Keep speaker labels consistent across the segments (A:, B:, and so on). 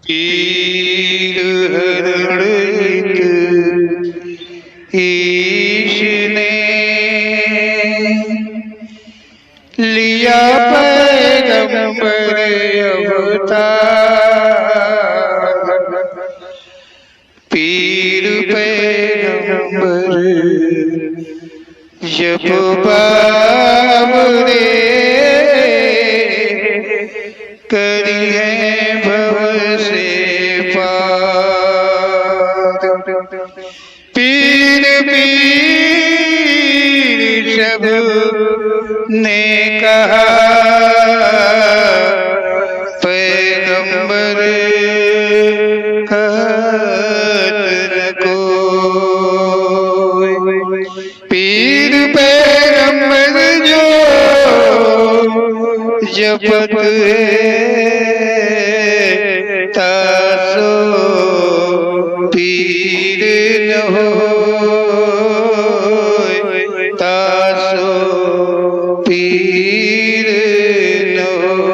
A: पीर हरण ईश ने लिया पैगंबर अवतार। पीर पैगंबर जब बाबरे करी है भव से पार। पीर पीर सब ने कहा पैगंबर कहत न कोई। पीर पैगंबर जो जपत है तासो पीर न होय, तासो पीर न होय।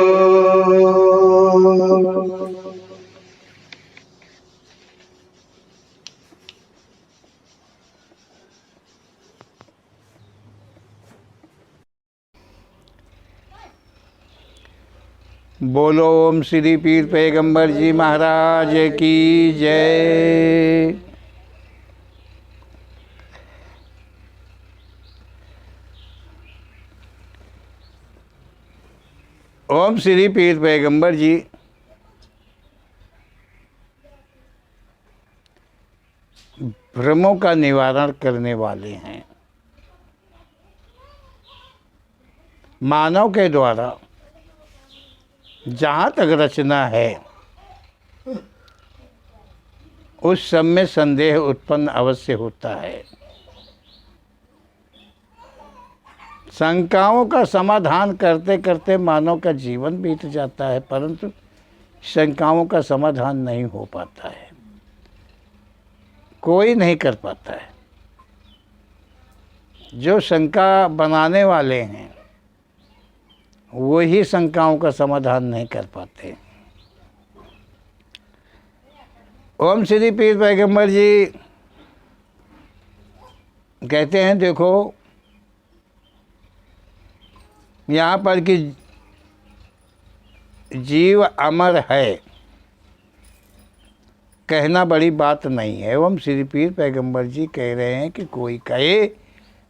A: बोलो ओम श्री पीर पैगंबर जी महाराज की जय। ओम श्री पीर पैगंबर जी भ्रमों का निवारण करने वाले हैं। मानव के द्वारा जहाँ तक रचना है उस सब में संदेह उत्पन्न अवश्य होता है। शंकाओं का समाधान करते करते मानव का जीवन बीत जाता है, परंतु शंकाओं का समाधान नहीं हो पाता है, कोई नहीं कर पाता है। जो शंका बनाने वाले हैं वही शंकाओं का समाधान नहीं कर पाते। ओम श्री पीर पैगंबर जी कहते हैं, देखो यहाँ पर कि जीव अमर है कहना बड़ी बात नहीं है। ओम श्री पीर पैगंबर जी कह रहे हैं कि कोई कहे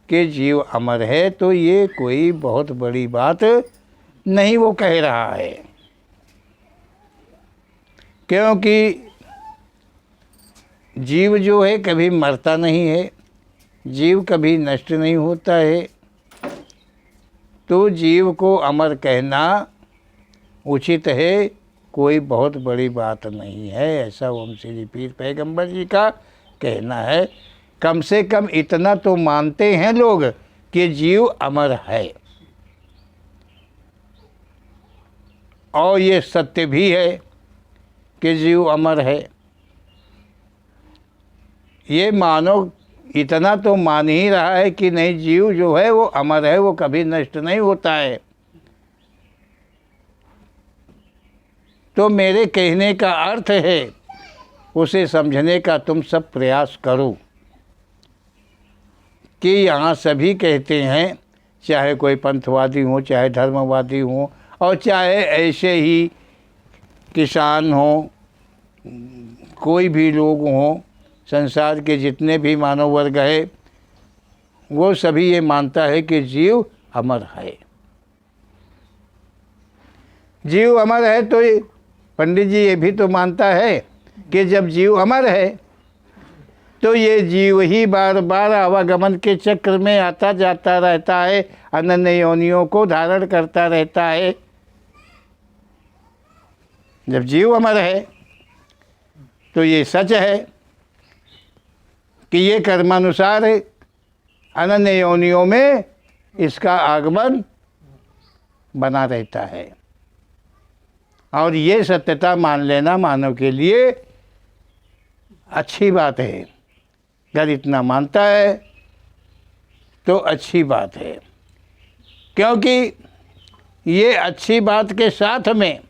A: कि जीव अमर है तो ये कोई बहुत बड़ी बात नहीं वो कह रहा है, क्योंकि जीव जो है कभी मरता नहीं है, जीव कभी नष्ट नहीं होता है, तो जीव को अमर कहना उचित है, कोई बहुत बड़ी बात नहीं है, ऐसा ओम श्री पीर पैगंबर जी का कहना है। कम से कम इतना तो मानते हैं लोग कि जीव अमर है, और ये सत्य भी है कि जीव अमर है। ये मानव इतना तो मान ही रहा है कि नहीं, जीव जो है वो अमर है, वो कभी नष्ट नहीं होता है। तो मेरे कहने का अर्थ है उसे समझने का तुम सब प्रयास करो कि यहाँ सभी कहते हैं, चाहे कोई पंथवादी हो, चाहे धर्मवादी हो, और चाहे ऐसे ही किसान हो, कोई भी लोग हों, संसार के जितने भी मानव वर्ग है, वो सभी ये मानता है कि जीव अमर है। जीव अमर है तो पंडित जी ये भी तो मानता है कि जब जीव अमर है तो ये जीव ही बार बार आवागमन के चक्र में आता जाता रहता है, अनन्य योनियों को धारण करता रहता है। जब जीव अमर है तो ये सच है कि ये कर्मानुसार अनन्य योनियों में इसका आगमन बना रहता है, और ये सत्यता मान लेना मानव के लिए अच्छी बात है। अगर इतना मानता है तो अच्छी बात है, क्योंकि ये अच्छी बात के साथ में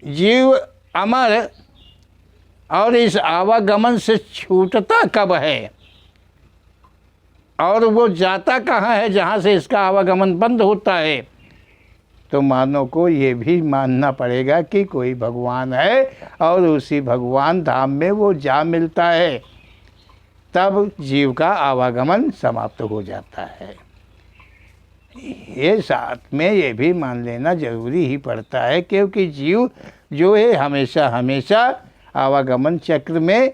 A: जीव अमर और इस आवागमन से छूटता कब है और वो जाता कहाँ है जहाँ से इसका आवागमन बंद होता है। तो मानव को ये भी मानना पड़ेगा कि कोई भगवान है और उसी भगवान धाम में वो जा मिलता है, तब जीव का आवागमन समाप्त हो जाता है। ये साथ में ये भी मान लेना जरूरी ही पड़ता है, क्योंकि जीव जो है हमेशा हमेशा आवागमन चक्र में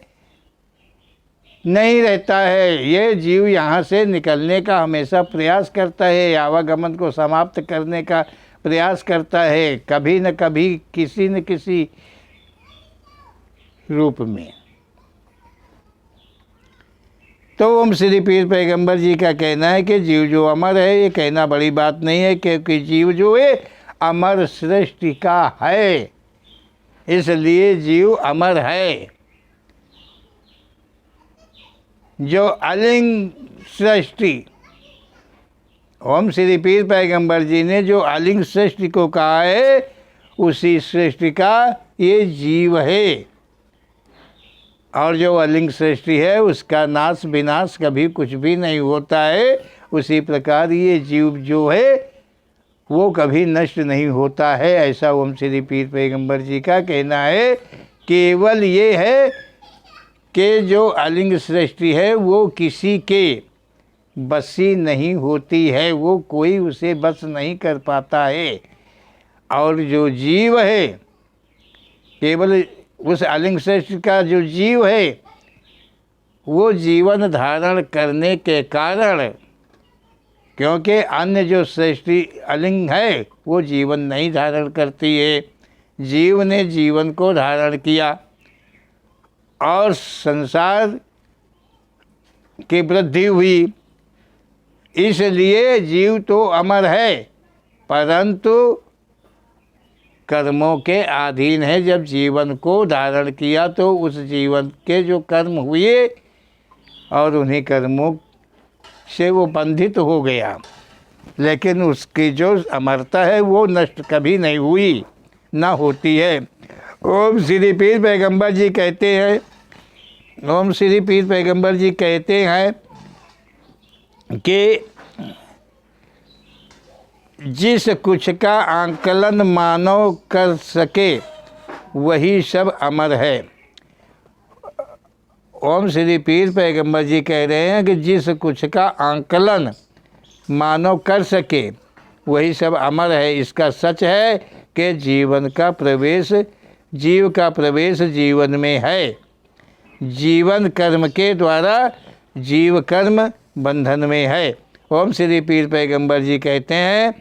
A: नहीं रहता है। ये जीव यहाँ से निकलने का हमेशा प्रयास करता है, आवागमन को समाप्त करने का प्रयास करता है, कभी न कभी किसी न किसी रूप में। तो ओम श्री पीर पैगंबर जी का कहना है कि जीव जो अमर है, ये कहना बड़ी बात नहीं है, क्योंकि जीव जो है अमर सृष्टि का है, इसलिए जीव अमर है। जो अलिंग सृष्टि, ओम श्री पीर पैगंबर जी ने जो अलिंग सृष्टि को कहा है, उसी सृष्टि का ये जीव है। और जो अलिंग सृष्टि है उसका नाश विनाश कभी कुछ भी नहीं होता है। उसी प्रकार ये जीव जो है वो कभी नष्ट नहीं होता है, ऐसा ओम श्री पीर पैगंबर जी का कहना है। केवल ये है कि जो अलिंग सृष्टि है वो किसी के बसी नहीं होती है, वो कोई उसे बस नहीं कर पाता है। और जो जीव है, केवल उस अलिंग सृष्टि का जो जीव है वो जीवन धारण करने के कारण, क्योंकि अन्य जो सृष्टि अलिंग है वो जीवन नहीं धारण करती है, जीव ने जीवन को धारण किया और संसार की वृद्धि हुई, इसलिए जीव तो अमर है, परंतु कर्मों के अधीन है। जब जीवन को धारण किया तो उस जीवन के जो कर्म हुए और उन्हीं कर्मों से वो बंधित हो गया, लेकिन उसकी जो अमरता है वो नष्ट कभी नहीं हुई, ना होती है। ओम श्री पीर पैगंबर जी कहते हैं, ओम श्री पीर पैगंबर जी कहते हैं कि जिस कुछ का आंकलन मानव कर सके वही सब अमर है। ओम श्री पीर पैगंबर जी कह रहे हैं कि जिस कुछ का आंकलन मानव कर सके वही सब अमर है। इसका सच है कि जीवन का प्रवेश, जीव का प्रवेश जीवन में है। जीवन कर्म के द्वारा जीव कर्म बंधन में है। ओम श्री पीर पैगंबर जी कहते हैं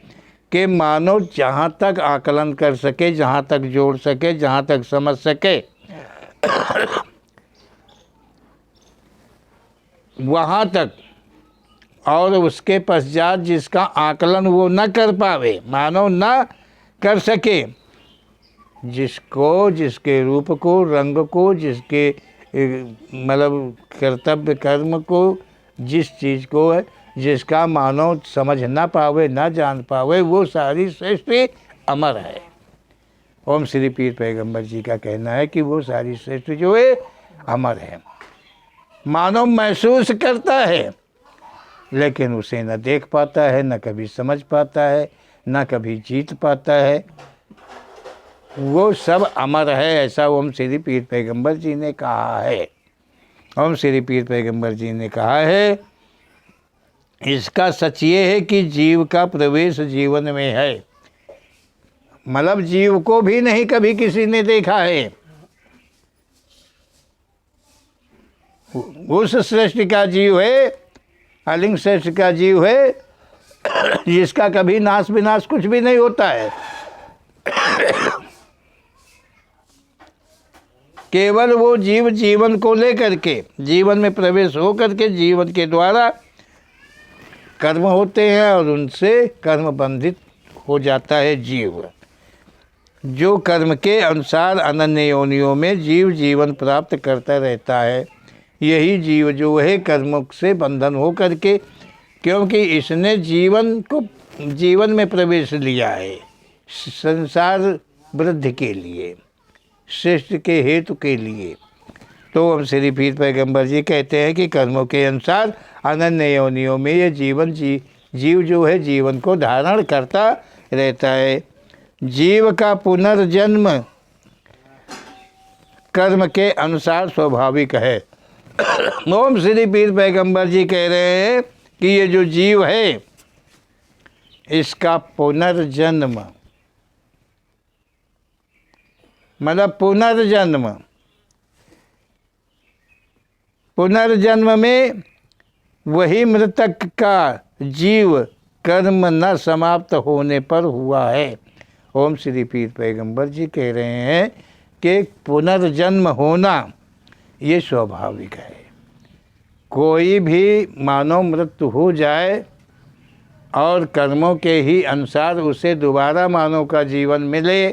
A: कि मानव जहाँ तक आकलन कर सके, जहाँ तक जोड़ सके, जहाँ तक समझ सके वहाँ तक, और उसके पश्चात जिसका आकलन वो न कर पावे, मानव न कर सके, जिसको, जिसके रूप को, रंग को, जिसके मतलब कर्तव्य कर्म को, जिस चीज़ को है जिसका मानव समझ ना पावे, ना जान पावे, वो सारी सृष्टि अमर है। ओम श्री पीर पैगंबर जी का कहना है कि वो सारी सृष्टि जो है अमर है। मानव महसूस करता है लेकिन उसे न देख पाता है, न कभी समझ पाता है, न कभी जीत पाता है। वो सब अमर है, ऐसा ओम श्री पीर पैगंबर जी ने कहा है। ओम श्री पीर पैगंबर जी ने कहा है, इसका सच ये है कि जीव का प्रवेश जीवन में है। मतलब जीव को भी नहीं कभी किसी ने देखा है, उस सृष्टि का जीव है, अलिंग सृष्टि का जीव है, जिसका कभी नाश विनाश कुछ भी नहीं होता है। केवल वो जीव जीवन को लेकर के, जीवन में प्रवेश हो करके जीवन के द्वारा कर्म होते हैं और उनसे कर्म बंधित हो जाता है जीव। जो कर्म के अनुसार अनन्य योनियों में जीव जीवन प्राप्त करता रहता है, यही जीव जो है कर्मों से बंधन हो करके, क्योंकि इसने जीवन को, जीवन में प्रवेश लिया है संसार वृद्धि के लिए, सृष्टि के हेतु के लिए। तो हम श्री पीर पैगंबर जी कहते हैं कि कर्मों के अनुसार अनन्य योनियों में ये जीव जो है जीवन को धारण करता रहता है। जीव का पुनर्जन्म कर्म के अनुसार स्वाभाविक है। ओम श्री पीर पैगंबर जी कह रहे हैं कि ये जो जीव है इसका पुनर्जन्म मतलब पुनर्जन्म में वही मृतक का जीव कर्म न समाप्त होने पर हुआ है। ओम श्री पीर पैगंबर जी कह रहे हैं कि पुनर्जन्म होना ये स्वाभाविक है। कोई भी मानव मृत्यु हो जाए और कर्मों के ही अनुसार उसे दोबारा मानव का जीवन मिले,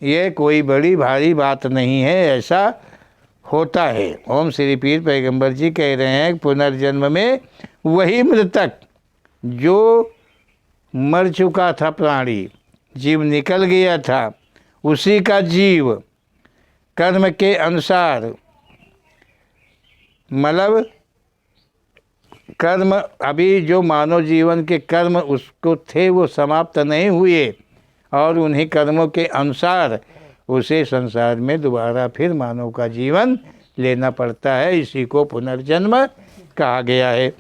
A: ये कोई बड़ी भारी बात नहीं है, ऐसा होता है। ओम श्री पीर पैगंबर जी कह रहे हैं पुनर्जन्म में वही मृतक जो मर चुका था प्राणी, जीव निकल गया था, उसी का जीव कर्म के अनुसार मतलब कर्म अभी जो मानव जीवन के कर्म उसको थे वो समाप्त नहीं हुए और उन्हीं कर्मों के अनुसार उसे संसार में दोबारा फिर मानव का जीवन लेना पड़ता है। इसी को पुनर्जन्म कहा गया है।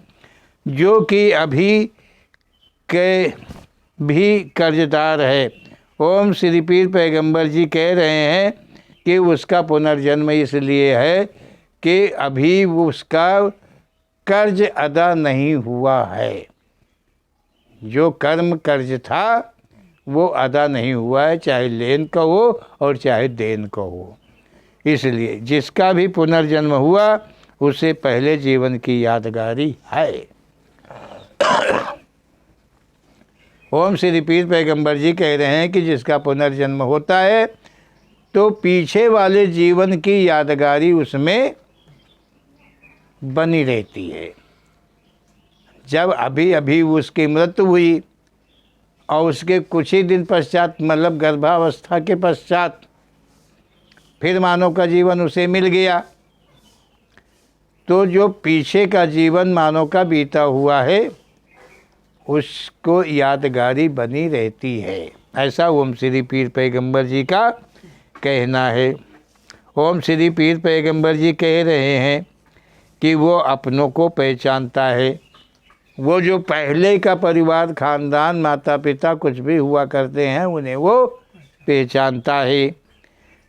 A: जो कि अभी के भी कर्जदार है। ओम श्री पीर पैगंबर जी कह रहे हैं कि उसका पुनर्जन्म इसलिए है कि अभी उसका कर्ज अदा नहीं हुआ है। जो कर्म कर्ज था वो अदा नहीं हुआ है, चाहे लेन का हो और चाहे देन का हो। इसलिए जिसका भी पुनर्जन्म हुआ उसे पहले जीवन की यादगारी है। ओम श्री पीर पैगंबर जी कह रहे हैं कि जिसका पुनर्जन्म होता है तो पीछे वाले जीवन की यादगारी उसमें बनी रहती है। जब अभी अभी उसकी मृत्यु हुई और उसके कुछ ही दिन पश्चात मतलब गर्भावस्था के पश्चात फिर मानव का जीवन उसे मिल गया, तो जो पीछे का जीवन मानव का बीता हुआ है उसको यादगारी बनी रहती है। ऐसा ओम श्री पीर पैगंबर जी का कहना है। ओम श्री पीर पैगंबर जी कह रहे हैं कि वो अपनों को पहचानता है। वो जो पहले का परिवार, खानदान, माता पिता कुछ भी हुआ करते हैं उन्हें वो पहचानता है।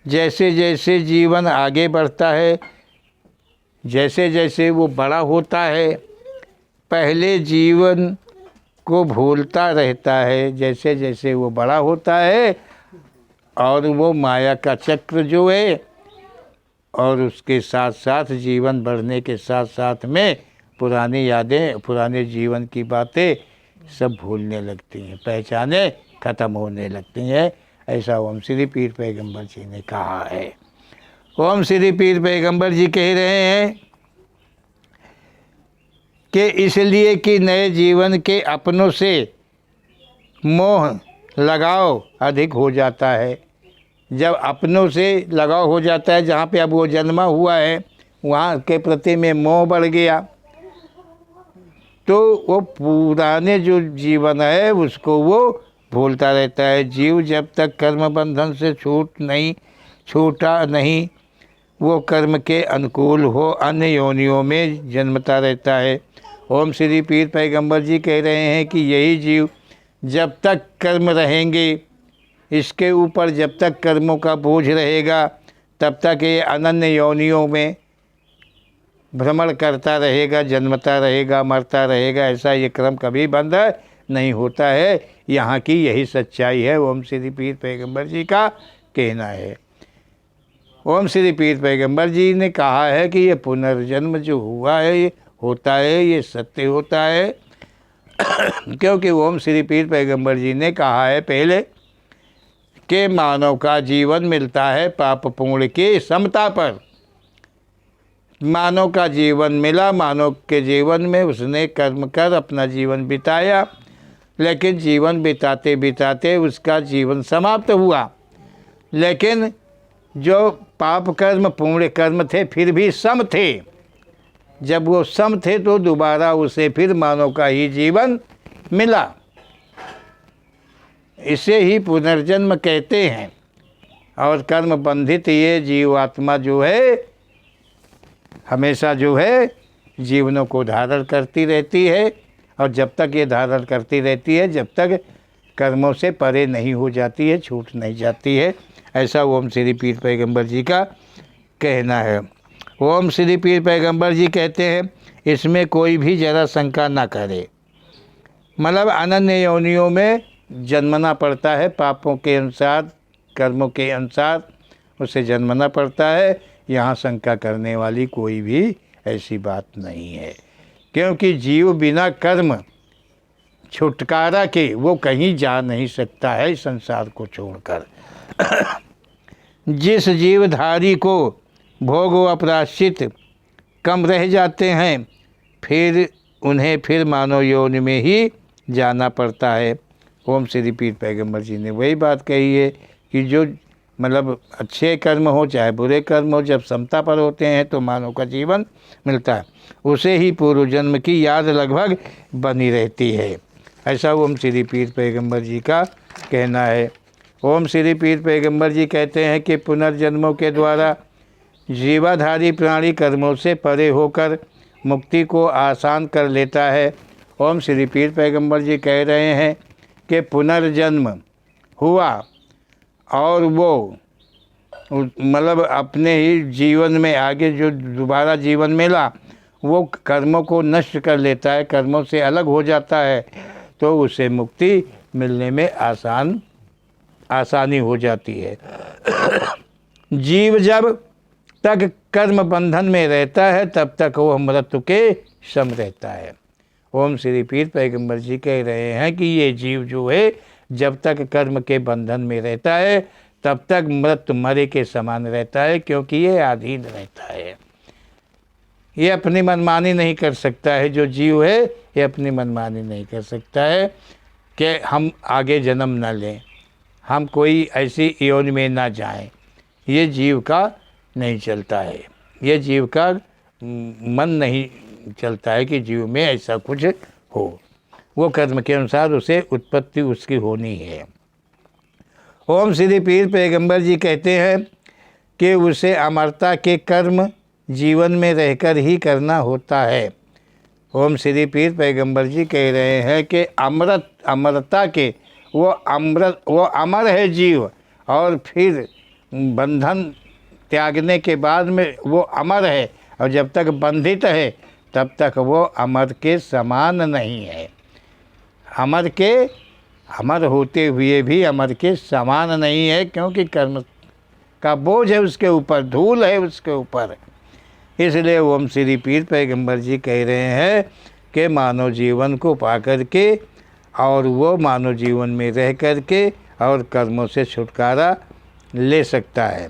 A: जैसे जैसे जीवन आगे बढ़ता है, जैसे जैसे वो बड़ा होता है, पहले जीवन को भूलता रहता है। जैसे जैसे वो बड़ा होता है और वो माया का चक्र जो है और उसके साथ साथ जीवन बढ़ने के साथ साथ में पुरानी यादें, पुराने जीवन की बातें सब भूलने लगती हैं, पहचाने ख़त्म होने लगती हैं। ऐसा ओम श्री पीर पैगंबर जी ने कहा है। ओम श्री पीर पैगंबर जी कह रहे हैं कि इसलिए कि नए जीवन के अपनों से मोह लगाव अधिक हो जाता है। जब अपनों से लगाव हो जाता है, जहाँ पे अब वो जन्मा हुआ है वहाँ के प्रति में मोह बढ़ गया, तो वो पुराने जो जीवन है उसको वो भूलता रहता है। जीव जब तक कर्म बंधन से छूटा नहीं वो कर्म के अनुकूल हो अन्य योनियों में जन्मता रहता है। ओम श्री पीर पैगंबर जी कह रहे हैं कि यही जीव जब तक कर्म रहेंगे, इसके ऊपर जब तक कर्मों का बोझ रहेगा, तब तक ये अनन्य योनियों में भ्रमण करता रहेगा, जन्मता रहेगा, मरता रहेगा। ऐसा ये क्रम कभी बंद नहीं होता है। यहाँ की यही सच्चाई है। ओम श्री पीर पैगंबर जी का कहना है। ओम श्री पीर पैगंबर जी ने कहा है कि ये पुनर्जन्म जो हुआ है ये होता है, ये सत्य होता है। क्योंकि ओम श्री पीर पैगंबर जी ने कहा है पहले कि मानव का जीवन मिलता है पाप पुण्य की समता पर। मानव का जीवन मिला, मानव के जीवन में उसने कर्म कर अपना जीवन बिताया, लेकिन जीवन बिताते बिताते उसका जीवन समाप्त हुआ। लेकिन जो पाप कर्म पुण्य कर्म थे फिर भी सम थे। जब वो सम थे तो दोबारा उसे फिर मानव का ही जीवन मिला। इसे ही पुनर्जन्म कहते हैं। और कर्म बंधित ये जीवात्मा जो है हमेशा जो है जीवनों को धारण करती रहती है, और जब तक ये धारण करती रहती है जब तक कर्मों से परे नहीं हो जाती है, छूट नहीं जाती है। ऐसा ओम श्री पीर पैगंबर जी का कहना है। ओम श्री पीर पैगंबर जी कहते हैं इसमें कोई भी जरा शंका ना करे। मतलब अनन्य योनियों में जन्मना पड़ता है, पापों के अनुसार कर्मों के अनुसार उसे जन्मना पड़ता है। यहाँ शंका करने वाली कोई भी ऐसी बात नहीं है, क्योंकि जीव बिना कर्म छुटकारा के वो कहीं जा नहीं सकता है संसार को छोड़कर। जिस जीवधारी को भोग व प्रायश्चित कम रह जाते हैं फिर उन्हें फिर मानव योनि में ही जाना पड़ता है। ओम श्री पीर पैगंबर जी ने वही बात कही है कि जो मतलब अच्छे कर्म हो चाहे बुरे कर्म हो, जब समता पर होते हैं तो मानव का जीवन मिलता है, उसे ही पूर्व जन्म की याद लगभग बनी रहती है। ऐसा ओम श्री पीर पैगंबर जी का कहना है। ओम श्री पीर पैगंबर जी कहते हैं कि पुनर्जन्मों के द्वारा जीवाधारी प्राणी कर्मों से परे होकर मुक्ति को आसान कर लेता है। ओम श्री पीर पैगंबर जी कह रहे हैं कि पुनर्जन्म हुआ और वो मतलब अपने ही जीवन में आगे जो दोबारा जीवन मिला वो कर्मों को नष्ट कर लेता है, कर्मों से अलग हो जाता है, तो उसे मुक्ति मिलने में आसानी हो जाती है। जीव जब तक कर्म बंधन में रहता है तब तक वो मृत्यु के सम रहता है। ओम श्री पीर पैगंबर जी कह रहे हैं कि ये जीव जो है जब तक कर्म के बंधन में रहता है तब तक मृत्यु मरे के समान रहता है, क्योंकि ये अधीन रहता है। ये अपनी मनमानी नहीं कर सकता है। जो जीव है ये अपनी मनमानी नहीं कर सकता है कि हम आगे जन्म न लें, हम कोई ऐसी योनि में ना जाएं। ये जीव का नहीं चलता है, ये जीव का मन नहीं चलता है कि जीव में ऐसा कुछ हो। वो कर्म के अनुसार उसे उत्पत्ति उसकी होनी है। ओम श्री पीर पैगंबर जी कहते हैं कि उसे अमरता के कर्म जीवन में रहकर ही करना होता है। ओम श्री पीर पैगंबर जी कह रहे हैं कि अमरता के वो अमर है जीव, और फिर बंधन त्यागने के बाद में वो अमर है, और जब तक बंधित है तब तक वो अमर के समान नहीं है। अमर होते हुए भी अमर के समान नहीं है, क्योंकि कर्म का बोझ है उसके ऊपर, धूल है उसके ऊपर। इसलिए ओम श्री पीर पैगंबर जी कह रहे हैं कि मानव जीवन को पा कर के और वो मानव जीवन में रह कर के और कर्मों से छुटकारा ले सकता है।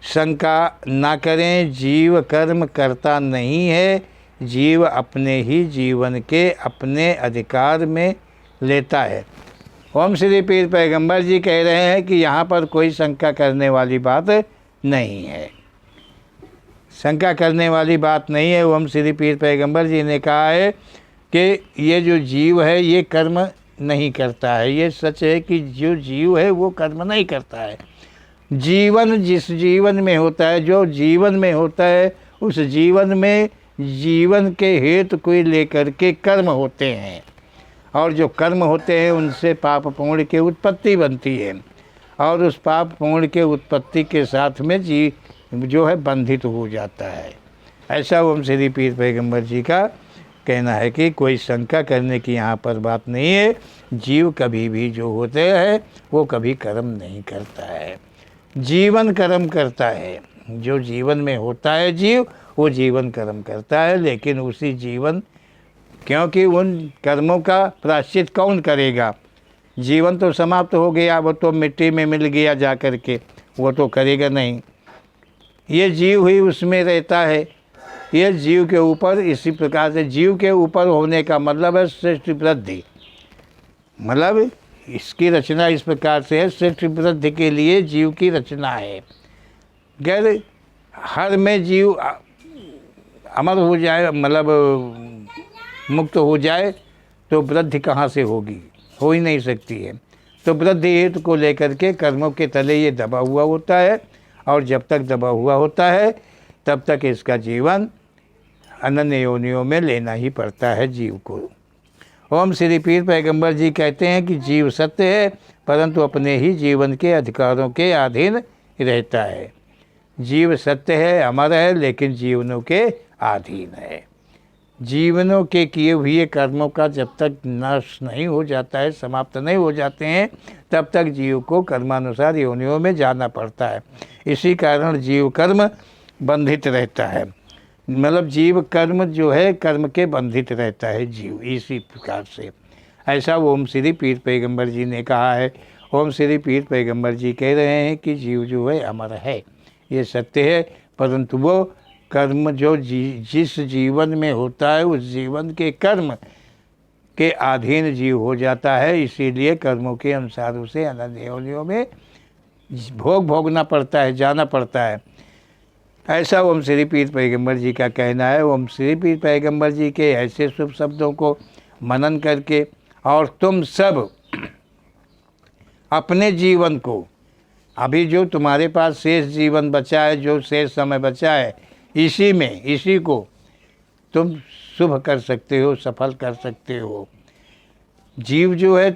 A: शंका ना करें, जीव कर्म करता नहीं है, जीव अपने ही जीवन के अपने अधिकार में लेता है। ओम श्री पीर पैगंबर जी कह रहे हैं कि यहाँ पर कोई शंका करने वाली बात नहीं है, शंका करने वाली बात नहीं है। ओम श्री पीर पैगंबर जी ने कहा है कि ये जो जीव है ये कर्म नहीं करता है। ये सच है कि जो जीव है वो कर्म नहीं करता है। जीवन जिस जीवन में होता है, जो जीवन में होता है, उस जीवन में जीवन के हेतु को लेकर के कर्म होते हैं, और जो कर्म होते हैं उनसे पाप पुण्य की उत्पत्ति बनती है, और उस पाप पुण्य के उत्पत्ति के साथ में जीव जो है बंधित हो जाता है। ऐसा ओम श्री पीर पैगंबर जी का कहना है कि कोई शंका करने की यहाँ पर बात नहीं है। जीव कभी भी जो होते हैं वो कभी कर्म नहीं करता है, जीवन कर्म करता है। जो जीवन में होता है जीव वो जीवन कर्म करता है, लेकिन उसी जीवन, क्योंकि उन कर्मों का प्रायश्चित कौन करेगा? जीवन तो समाप्त हो गया, वो तो मिट्टी में मिल गया जा कर के, वो तो करेगा नहीं। ये जीव ही उसमें रहता है। ये जीव के ऊपर, इसी प्रकार से जीव के ऊपर होने का मतलब है सृष्टि वृद्धि। मतलब इसकी रचना इस प्रकार से है, सृष्टि वृद्धि के लिए जीव की रचना है। अगर हर में जीव अमर हो जाए, मतलब मुक्त हो जाए, तो वृद्धि कहाँ से होगी, हो ही नहीं सकती है। तो वृद्धि हेतु को लेकर के कर्मों के तले ये दबा हुआ होता है, और जब तक दबा हुआ होता है तब तक इसका जीवन अनन्य योनियों में लेना ही पड़ता है जीव को। ओम श्री पीर पैगंबर जी कहते हैं कि जीव सत्य है, परंतु अपने ही जीवन के अधिकारों के अधीन रहता है। जीव सत्य है, अमर है, लेकिन जीवनों के अधीन है। जीवनों के किए हुए कर्मों का जब तक नाश नहीं हो जाता है, समाप्त नहीं हो जाते हैं, तब तक जीव को कर्मानुसार योनियों में जाना पड़ता है। इसी कारण जीव कर्म बंधित रहता है, मतलब जीव कर्म जो है कर्म के बंधित रहता है जीव, इसी प्रकार से। ऐसा ओम श्री पीर पैगंबर जी ने कहा है। ओम श्री पीर पैगंबर जी कह रहे हैं कि जीव जो है अमर है, ये सत्य है, परंतु वो कर्म जो जिस जीवन में होता है उस जीवन के कर्म के अधीन जीव हो जाता है। इसीलिए कर्मों के अनुसार उसे अनन्य योनियों में भोगना पड़ता है, जाना पड़ता है। ऐसा ओम श्री पीर पैगंबर जी का कहना है। ओम श्री पीर पैगंबर जी के ऐसे शुभ शब्दों को मनन करके, और तुम सब अपने जीवन को, अभी जो तुम्हारे पास शेष जीवन बचा है, जो शेष समय बचा है, इसी को तुम शुभ कर सकते हो, सफल कर सकते हो। जीव जो है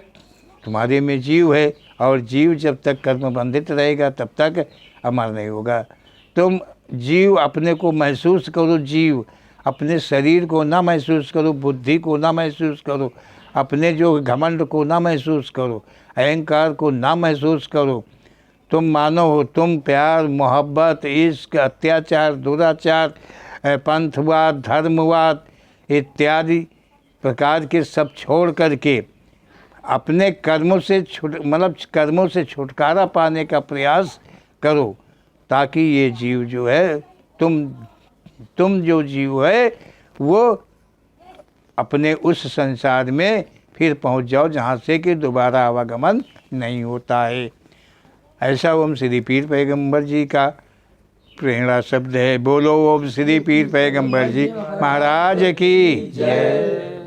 A: तुम्हारे में जीव है, और जीव जब तक कर्म बंधित रहेगा तब तक अमर नहीं होगा। तुम जीव अपने को महसूस करो, जीव अपने शरीर को ना महसूस करो, बुद्धि को ना महसूस करो, अपने जो घमंड को ना महसूस करो, अहंकार को ना महसूस करो। तुम मानो हो, तुम प्यार, मोहब्बत, इश्क, अत्याचार, दुराचार, पंथवाद, धर्मवाद इत्यादि प्रकार के सब छोड़ करके अपने कर्मों से कर्मों से छुटकारा पाने का प्रयास करो, ताकि ये जीव जो है, तुम जो जीव है वो अपने उस संसार में फिर पहुंच जाओ जहाँ से कि दोबारा आवागमन नहीं होता है। ऐसा ओम श्री पीर पैगंबर जी का प्रेरणा शब्द है। बोलो ओम श्री पीर पैगंबर जी महाराज की जय।